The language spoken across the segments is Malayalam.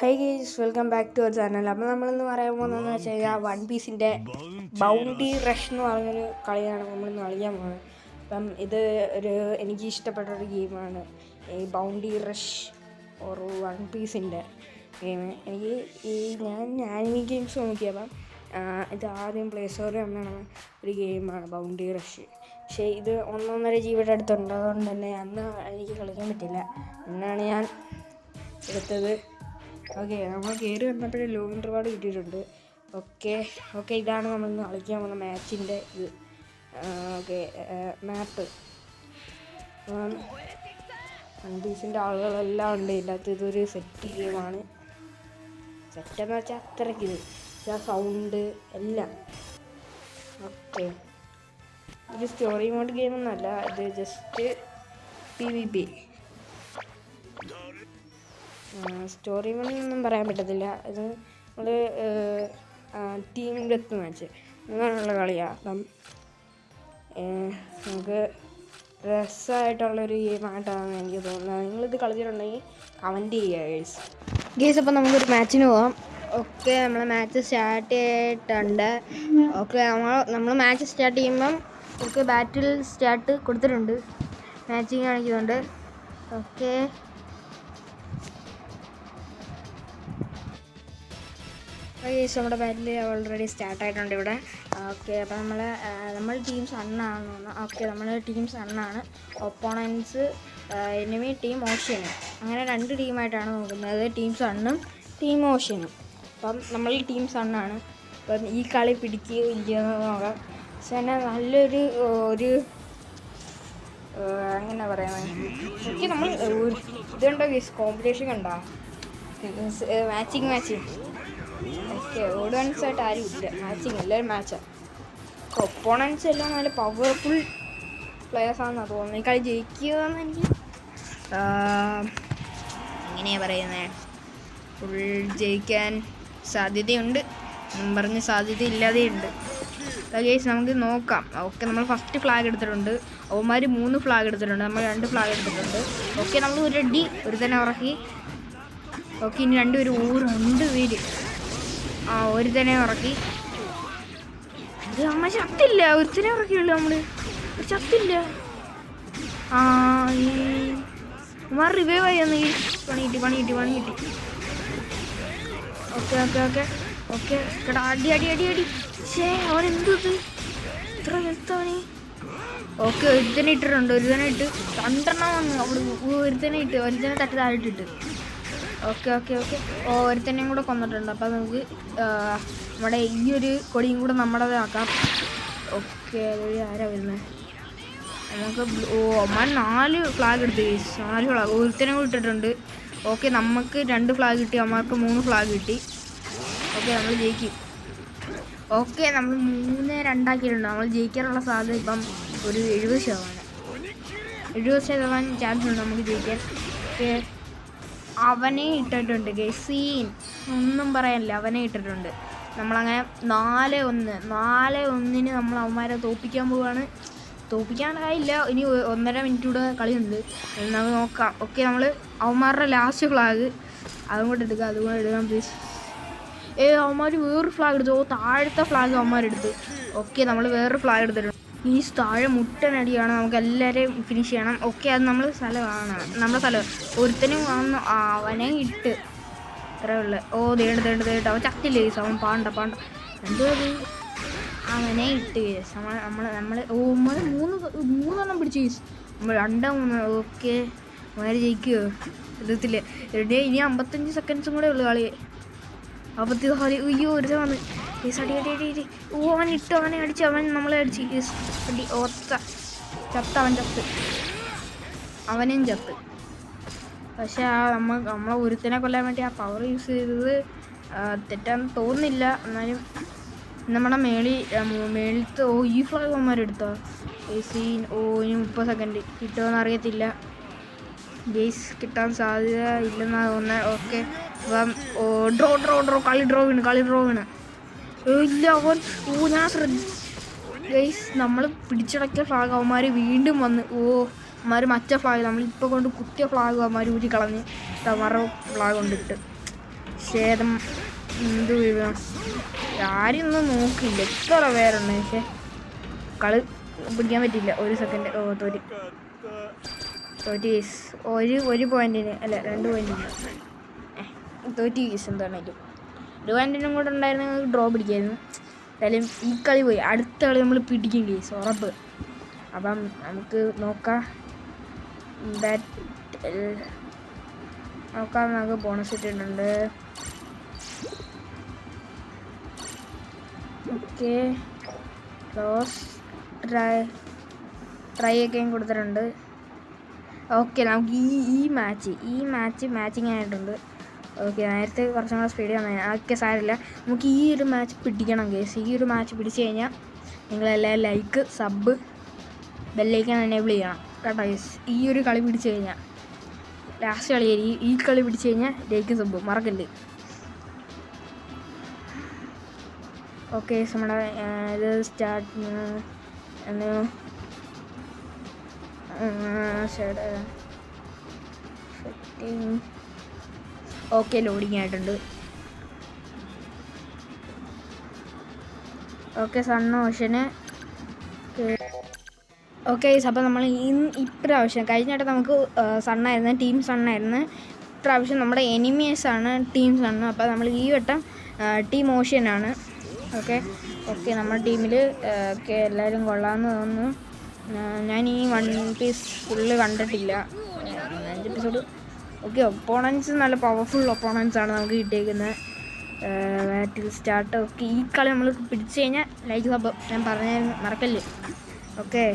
High guys, welcome back to our channel. അപ്പോൾ നമ്മളിന്ന് പറയാൻ പോകുന്നതെന്ന് വെച്ച് കഴിഞ്ഞാൽ വൺ പീസിൻ്റെ ബൗണ്ടി റഷ് എന്ന് പറഞ്ഞൊരു കളിയാണ് നമ്മളിന്ന് കളിക്കാൻ പോകുന്നത്. അപ്പം ഇത് എനിക്ക് ഇഷ്ടപ്പെട്ടൊരു ഗെയിമാണ് ഈ ബൗണ്ടി റഷ് ഓർ വൺ പീസിൻ്റെ ഗെയിം. എനിക്ക് ഞാൻ ആനിമി ഗെയിംസ് നോക്കിയപ്പം ഇത് ആദ്യം പ്ലേ സ്റ്റോറിൽ വന്നാണ് ഒരു ഗെയിമാണ് ബൗണ്ടി റഷ്. പക്ഷേ ഇത് 1.5 GB അടുത്തുണ്ട്, അതുകൊണ്ട് തന്നെ അന്ന് എനിക്ക് കളിക്കാൻ പറ്റില്ല. എന്നാണ് ഞാൻ എടുത്തത്. ഓക്കെ, നമ്മൾ കയറി വന്നപ്പോഴേ ലോഗിൻ റിവാർഡ് കിട്ടിയിട്ടുണ്ട്. ഓക്കെ ഇതാണ് നമ്മളിന്ന് കളിക്കാൻ പോകുന്ന മാച്ചിൻ്റെ ഇത്. ഓക്കെ, മാപ്പ് വൺ പീസിൻ്റെ ആളുകളെല്ലാം ഉണ്ട്. ഇതിനകത്ത് ഇതൊരു സെറ്റ് ഗെയിമാണ്. സെറ്റെന്ന് വെച്ചാൽ അത്രയ്ക്ക് സൗണ്ട് എല്ലാം. ഓക്കെ, ഇത് സ്റ്റോറി മോഡ് ഗെയിമൊന്നുമല്ല, ഇത് ജസ്റ്റ് PvP. സ്റ്റോറി മോഡൊന്നും പറയാൻ പറ്റത്തില്ല. ഇത് നമ്മൾ ടീം ഡെത്ത് മാച്ച് അങ്ങനെയുള്ള കളിയാണ്. അപ്പം നമുക്ക് രസമായിട്ടുള്ളൊരു ഗെയിമായിട്ടാണ് എനിക്ക് തോന്നുന്നത്. നിങ്ങളിത് കളിച്ചിട്ടുണ്ടെങ്കിൽ കമൻറ്റ് ചെയ്യുക ഗേസ്. അപ്പം നമുക്കൊരു മാച്ചിന് പോകാം. ഓക്കെ, നമ്മൾ മാച്ച് സ്റ്റാർട്ട് ചെയ്തിട്ടുണ്ട്. ഓക്കെ, നമ്മൾ മാച്ച് സ്റ്റാർട്ട് ചെയ്യുമ്പം നമുക്ക് ബാറ്റിൽ സ്റ്റാർട്ട് കൊടുത്തിട്ടുണ്ട്, മാച്ചിങ് കാണിക്കുന്നുണ്ട്. ഓക്കെ, നമ്മുടെ ബാറ്റിൽ ഓൾറെഡി സ്റ്റാർട്ടായിട്ടുണ്ട് ഇവിടെ. ഓക്കെ, അപ്പോൾ നമ്മൾ ടീം സണ്ണാണ്. ഓക്കെ, നമ്മൾ ടീം സണ്ണാണ്. ഒപ്പോണൻസ് എനിമി ടീം ഓഷ്യനും. അങ്ങനെ 2 ടീമായിട്ടാണ് നോക്കുന്നത്, ടീം സണ്ണും ടീം ഓഷ്യനും. അപ്പം നമ്മൾ ടീം സണ്ണാണ്. അപ്പം ഈ കളി പിടിക്കുകയോ ഇല്ലയെന്ന് നോക്കാം. പക്ഷേ തന്നെ നല്ലൊരു അങ്ങനെ പറയുന്നത്. ഓക്കെ, നമ്മൾ ഇതുണ്ടോ കോമ്പറ്റീഷൻ കണ്ടോ, മാച്ചിങ്. ഓക്കെ, ഓഡിയൻസായിട്ട് ആരും ഇല്ല, മാച്ചിങ് എല്ലാവരും മാച്ചാണ്. ഒപ്പോണൻസ് എല്ലാം നല്ല പവർഫുൾ പ്ലെയേഴ്സാണെന്നാണ് തോന്നുന്നത്. ഈ കളി ജയിക്കുകയെന്ന് എനിക്ക് എങ്ങനെയാണ് പറയുന്നത്, ഫുൾ ജയിക്കാൻ സാധ്യതയുണ്ട് എന്നും പറഞ്ഞ് സാധ്യത ഇല്ലാതെയുണ്ട്. ഗൈസ്, നമുക്ക് നോക്കാം. ഓക്കെ, നമ്മൾ ഫസ്റ്റ് ഫ്ലാഗ് എടുത്തിട്ടുണ്ട്. അവന്മാർ 3 ഫ്ലാഗ് എടുത്തിട്ടുണ്ട്, നമ്മൾ 2 ഫ്ലാഗ് എടുത്തിട്ടുണ്ട്. ഓക്കെ, നമ്മൾ ഒരു തന്നെ ഉറക്കി. ഓക്കെ, ഇനി 2 പേര് 2 പേര് ഒരു തന്നെ ഉറക്കി. ഇത് അമ്മ ചത്തില്ല, ഒരുത്തനെ ഉറക്കിയുള്ളൂ നമ്മൾ, ചത്തില്ല. അമ്മ റിവൈവ് ആയി വന്ന് പണി കിട്ടി. ഓക്കെ കേട്ടാ, അടി. അവൻ എന്തത് ഇത്ര വെളുത്തവന്. ഓക്കെ, ഒരുത്തനെ ഇട്ടിട്ടുണ്ട്, ഒരുത്തനെ ഇട്ട് 2 വന്നു. അവള് ഒരുത്തനെ തട്ടി താഴെട്ടിട്ട്. ഓക്കെ ഒരുത്തനെയും കൂടെ കൊന്നിട്ടുണ്ട്. അപ്പം നമുക്ക് നമ്മുടെ ഈ ഒരു കൊടിയും കൂടെ നമ്മുടേത് ആക്കാം. ഓക്കെ, അതുവഴി ആരാ വരുന്നത് നമുക്ക്. അമ്മ 4 ഫ്ലാഗ് എടുത്ത്, 4 ഫ്ലാഗ് ഒരുത്തനെ കൂടെ ഇട്ടിട്ടുണ്ട്. ഓക്കെ, നമുക്ക് 2 ഫ്ലാഗ് കിട്ടി, അമ്മമാർക്ക് 3 ഫ്ലാഗ് കിട്ടി. ഓക്കെ, നമ്മൾ ജയിക്കും. ഓക്കെ, നമ്മൾ 3-2 ആക്കിയിട്ടുണ്ട്. നമ്മൾ ജയിക്കാനുള്ള സാധ്യത ഇപ്പം ഒരു 70% ചാൻസ് ഉണ്ട് നമുക്ക് ജയിക്കാൻ. ഓക്കെ, അവനെ ഇട്ടിട്ടുണ്ട് ഗസീൻ, ഒന്നും പറയാനില്ല, അവനെ ഇട്ടിട്ടുണ്ട്. നമ്മളങ്ങനെ 4-1 നമ്മൾ അവന്മാരെ തോൽപ്പിക്കാൻ പോവുകയാണ്. തോൽപ്പിക്കാനായില്ല, ഇനി 1.5 മിനിറ്റ് കൂടെ കളിയുണ്ട്, നമുക്ക് നോക്കാം. ഓക്കെ, നമ്മൾ അവന്മാരുടെ ലാസ്റ്റ് ഫ്ലാഗ് അതും കൂടെ എടുക്കാം പ്ലീസ്. അവന്മാർ വേറൊരു ഫ്ലാഗ് എടുത്തു. താഴത്തെ ഫ്ലാഗ് അവന്മാരെടുത്ത്. ഓക്കെ, നമ്മൾ വേറൊരു ഫ്ലാഗ് എടുത്തിട്ടുണ്ട്. ഈ താഴെ മുട്ടനടിയാണ്, നമുക്ക് എല്ലാവരെയും ഫിനിഷ് ചെയ്യണം. ഓക്കെ, അത് നമ്മുടെ സ്ഥലം. ഒരുത്തനും വന്ന് അവനെ ഇട്ട് ഇത്രേ ഉള്ളു. ദേണ്ട അവൻ ചത്തില്ലേ, അവൻ പാണ്ട എന്തോ അവനെ ഇട്ട് കേസ്. നമ്മൾ 3 പിടിച്ച് കേസ്, നമ്മൾ 2-3. ഓക്കെ, അവരെ ജയിക്കുമോ എഴുതത്തില്ല. ഇനി 55 സെക്കൻഡ്സും കൂടെ ഉള്ളു കളി. അയ്യോ, ഒരുത്തൻ വന്ന് അടി. അവനെ അടിച്ച്, അവൻ നമ്മളെ അടിച്ച് അടി. അവനെയും ചത്ത്. പക്ഷെ നമ്മളെ ഒരുത്തനെ കൊല്ലാൻ വേണ്ടി ആ പവർ യൂസ് ചെയ്തത് തെറ്റാന്ന് തോന്നുന്നില്ല. എന്നാലും നമ്മുടെ മേളിലത്തെ ഈ ഫ്ലാഗ് അവന്മാരെടുത്തോ സീൻ. ഇനി 30 സെക്കൻഡ് കിട്ടുമെന്ന് അറിയത്തില്ല ഗെയ്സ്, കിട്ടാൻ സാധ്യത ഇല്ലെന്നാണ് തോന്നുന്നത്. ഓക്കെ, അപ്പം ഡ്രോ കളി ഡ്രോ വീണ്. ഇല്ല, ഞാൻ ശ്രദ്ധിച്ചു ഗെയ്സ്. നമ്മൾ പിടിച്ചടക്കിയ ഫ്ലാഗ് അവന്മാർ വീണ്ടും വന്ന്. അവന്മാർ മറ്റേ ഫ്ലാഗ് നമ്മളിപ്പോൾ കൊണ്ട് കുത്തിയ ഫ്ലാഗ് അവന്മാർ ഊരി കളഞ്ഞ് അവന്മാരുടെ ഫ്ലാഗ് കൊണ്ടിട്ട്. ക്ഷേതം എന്ത് വീഴും ആരും ഒന്നും നോക്കില്ല. എത്ര പേരുണ്ട് പക്ഷെ കളി പിടിക്കാൻ പറ്റില്ല. 1 സെക്കൻഡ്. തോറ്റി കേസ്. ഒരു പോയിന്റിന് അല്ല 2 പോയിന്റിന് തോറ്റി കേസ്. എന്താണെങ്കിലും 1 പോയിന്റിനും കൂടെ ഉണ്ടായിരുന്നെങ്കിൽ ഡ്രോ പിടിക്കായിരുന്നു. എന്തായാലും ഈ കളി പോയി. അടുത്ത കളി നമ്മൾ പിടിക്കും കേസ്, ഉറപ്പ്. അപ്പം നമുക്ക് നോക്കാം. നമുക്ക് ബോണസ് ഇട്ടിട്ടുണ്ട്. ഓക്കെ ക്ലോസ് ട്രൈ ഒക്കെയും കൊടുത്തിട്ടുണ്ട്. ഓക്കെ നമുക്ക് ഈ മാച്ച് മാച്ചിങ് ആയിട്ടുണ്ട്. ഓക്കെ നേരത്തെ കുറച്ചും കൂടെ സ്പീഡ് വന്നു. ഓക്കെ സാരമില്ല. നമുക്ക് ഈ ഒരു മാച്ച് പിടിക്കണം കേസ്. ഈ ഒരു മാച്ച് പിടിച്ച് കഴിഞ്ഞാൽ നിങ്ങളെല്ലാം ലൈക്ക് സബ് ബെല്ലൈക്കൻ എനേബിൾ ചെയ്യണം കേട്ടോ കേസ്. ഈ ഒരു കളി പിടിച്ച് കഴിഞ്ഞാൽ ലാസ്റ്റ് കളി ഈ കളി പിടിച്ച് കഴിഞ്ഞാൽ ലൈക്ക് സബ് മറക്കല്ലേ. ഓക്കെ നമ്മുടെ ഇത് സ്റ്റാർട്ട് ഓക്കെ ലോഡിങ് ആയിട്ടുണ്ട്. ഓക്കെ സൺ ഓഷന്. ഓക്കെ അപ്പോൾ നമ്മൾ ഇപ്രാവശ്യം കഴിഞ്ഞിട്ട് നമുക്ക് സണ്ണായിരുന്നു, ടീം സണ്ണായിരുന്നു. ഇപ്രാവശ്യം നമ്മുടെ എനിമീസാണ് ടീം സണ്ണ്. അപ്പോൾ നമ്മൾ ഈ വട്ടം ടീം ഓഷ്യനാണ്. ഓക്കെ നമ്മുടെ ടീമിൽ ഒക്കെ എല്ലാവരും കൊള്ളാമെന്ന് തോന്നുന്നു. ഞാൻ ഈ വൺ പീസ് ഫുള്ള് കണ്ടിട്ടില്ല, 5 എപ്പിസോഡ്. ഓക്കെ ഒപ്പോണൻസ് നല്ല പവർഫുൾ ഒപ്പോണൻസാണ് നമുക്ക് കിട്ടിയേക്കുന്നത്. ബാറ്റിൽ സ്റ്റാർട്ട്. ഓക്കെ ഈ കളി നമ്മൾ പിടിച്ചു കഴിഞ്ഞാൽ ലൈക്ക് സബ് ഞാൻ പറഞ്ഞായിരുന്നു, മറക്കല്ലേ. ഓക്കെ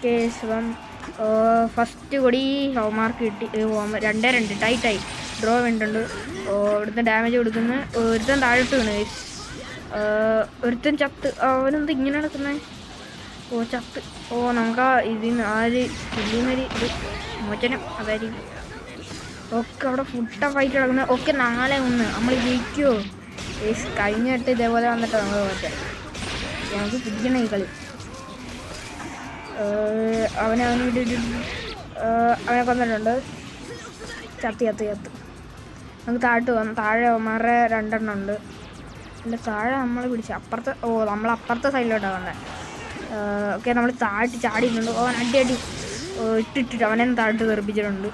അപ്പം ഫസ്റ്റ് കൂടി ഹോംമാർക്ക് കിട്ടി. 2-2 ടൈറ്റായി ഡ്രോ വേണ്ടിട്ടുണ്ട്. ഇവിടുത്തെ ഡാമേജ് കൊടുക്കുന്ന ഒരുത്തൻ താഴോട്ട് വീണ്. ഒരുത്തൻ ചത്ത്. അവനെന്ത് ഇങ്ങനെ നടക്കുന്നത്? ചത്ത്. നമുക്ക് ഇതിന് സ്കില്ലിന്നൊരു ഇത് മോചനം അതായിരിക്കും. ഓക്കെ അവിടെ ഫുട്ട ഫൈറ്റ് നടക്കുന്നത്. ഓക്കെ 4-1 നമ്മൾ ജയിക്കുമോ? കഴിഞ്ഞിട്ട് ഇതേപോലെ വന്നിട്ട് നമ്മൾ പോട്ടെ. നമുക്ക് പിടിക്കണം ഈ കളി. അവനെ കൊന്നിട്ടുണ്ട്. ചത്ത് നമുക്ക് താഴോട്ട് പോകാം. താഴെ അവന്മാരുടെ 2 എണ്ണം ഉണ്ട്. എൻ്റെ താഴെ നമ്മൾ പിടിച്ച് അപ്പുറത്തെ നമ്മൾ അപ്പുറത്തെ സൈഡിലോട്ടാണ് വന്നത്. ഓക്കെ നമ്മൾ ചാടിയിട്ടുണ്ട്. അവൻ അടി ഇട്ടിട്ട് അവനെ താഴോട്ട് തെറിപ്പിച്ചിട്ടുണ്ട്.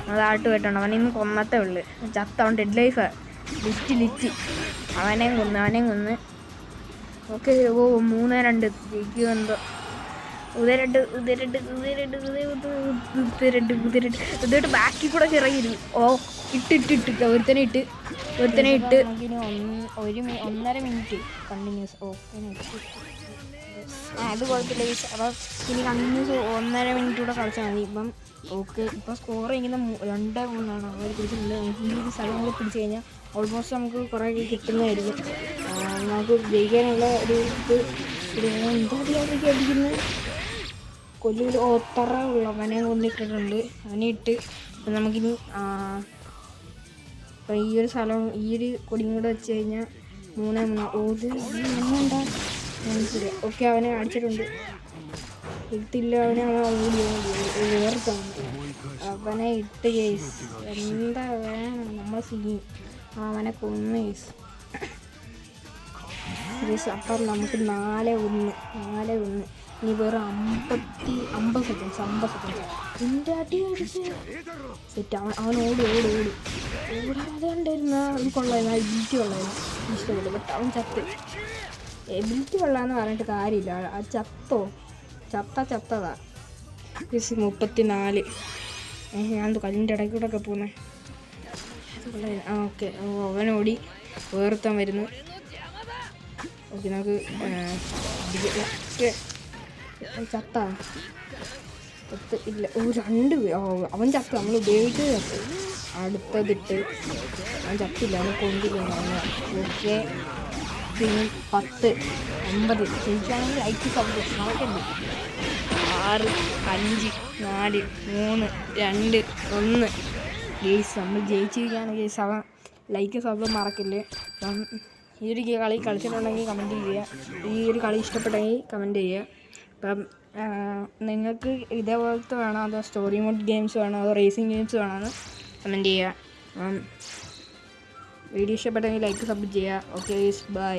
അത് താഴോട്ട് പോയിട്ടുണ്ട്. അവനെ ഇന്ന് കൊന്നത്തേ ഉള്ളു. ചത്ത്. അവൻ ഡെഡ് ലൈഫ് ലിറ്റ് അവനെയും കൊന്ന്. ഓക്കെ 3-2 ജയിക്കുമോ എന്തോ. ഉദയട്ട് ബാക്കിൽ കൂടെ ഇറങ്ങിയിരുന്നു. ഇട്ട് ഒരുത്തനെ ഇട്ട് 1.5 മിനിറ്റ് കണ്ടിന്യൂസ്. അത് കുഴപ്പമില്ല. അപ്പം ഇനി കണ്ടിന്യൂസ് 1.5 മിനിറ്റ് കൂടെ കളിച്ചാൽ മതി. ഇപ്പം ഇപ്പം സ്കോർ ഇങ്ങനെ 2-3 അവർ പിടിച്ചിട്ടുണ്ട്. ഈ ഒരു സ്ഥലം കൂടെ പിടിച്ച് കഴിഞ്ഞാൽ ഓൾമോസ്റ്റ് നമുക്ക് കുറേ കിട്ടുന്നതായിരിക്കും. നമുക്ക് ജയിക്കാനുള്ള ഒരു എന്താ അടിക്കുന്നത് കൊല്ലൂർ ഓത്തറ ഉള്ളവനെ കൊണ്ടിട്ടിട്ടുണ്ട്. അവനെ ഇട്ട് നമുക്കിനി അപ്പം ഈ ഒരു സ്ഥലം ഈ ഒരു കൊടിയും കൂടെ വെച്ച് കഴിഞ്ഞാൽ 3-3 മനസ്സിലായി. ഓക്കെ അവനെ അടിച്ചിട്ടുണ്ട്. ഇട്ടില്ല അവനെ വേർത്താണ്. അവനെ ഇട്ട് കേസ് എന്താ വേണം നമ്മൾ സീൻ. അവനെ കൊന്ന് കേസ്. അപ്പം നമുക്ക് 4-1 ഇനി വേറെ 50 സെക്കൻഡ്സ് എൻ്റെ അടി അടിച്ച് സെറ്റ്. അവൻ ഓടാതെ കണ്ടായിരുന്നു. അത് കൊള്ളായിരുന്നു. ബിൽറ്റ് കൊള്ളായിരുന്നു. ഇഷ്ടപ്പെട്ടു. ബട്ട് അവൻ ചത്ത്. ബിൽറ്റ് കൊള്ളാമെന്ന് പറഞ്ഞിട്ട് കാര്യമില്ല. അത് ചത്തതാ. 34. ഞാൻ കല്ലിൻ്റെ ഇടയ്ക്കൂടെ പോകുന്നത്. ഓക്കെ അവനോടി വേർത്താൻ വരുന്നു. ഓക്കെ നമുക്ക് ചത്ത ഇല്ല 2 അവൻ ചത്ത്. നമ്മൾ ഉപയോഗിച്ചത് ചത്ത്. അടുത്തതിട്ട് അവൻ ചത്തില്ല. അവന് കൊണ്ടില്ല. ഓക്കെ പിന്നെ 10-9 ജയിക്കുകയാണെങ്കിൽ ലൈക്ക് സബ് നടക്കണ്ടേ. 6 5 4 3 2 1 ഗെയ്സ് നമ്മൾ ജയിച്ചിരിക്കുകയാണ് ഗെയ്സ്. അവൻ ലൈക്ക് സബ് മറക്കില്ലേ. അപ്പം ഈ ഒരു കളി കളിച്ചിട്ടുണ്ടെങ്കിൽ കമൻറ്റ് ചെയ്യുക. ഈ ഒരു കളി ഇഷ്ടപ്പെട്ടെങ്കിൽ കമൻറ്റ് ചെയ്യുക. അപ്പം നിങ്ങൾക്ക് ഇതേപോലത്തെ വേണോ അതോ സ്റ്റോറി മോഡ് ഗെയിംസ് വേണോ അതോ റേസിംഗ് ഗെയിംസ് വേണമെന്ന് കമൻറ്റ് ചെയ്യുക. വീഡിയോ ഇഷ്ടപ്പെട്ടെങ്കിൽ ലൈക്ക് സബ്മിറ്റ് ചെയ്യുക. Okay bye.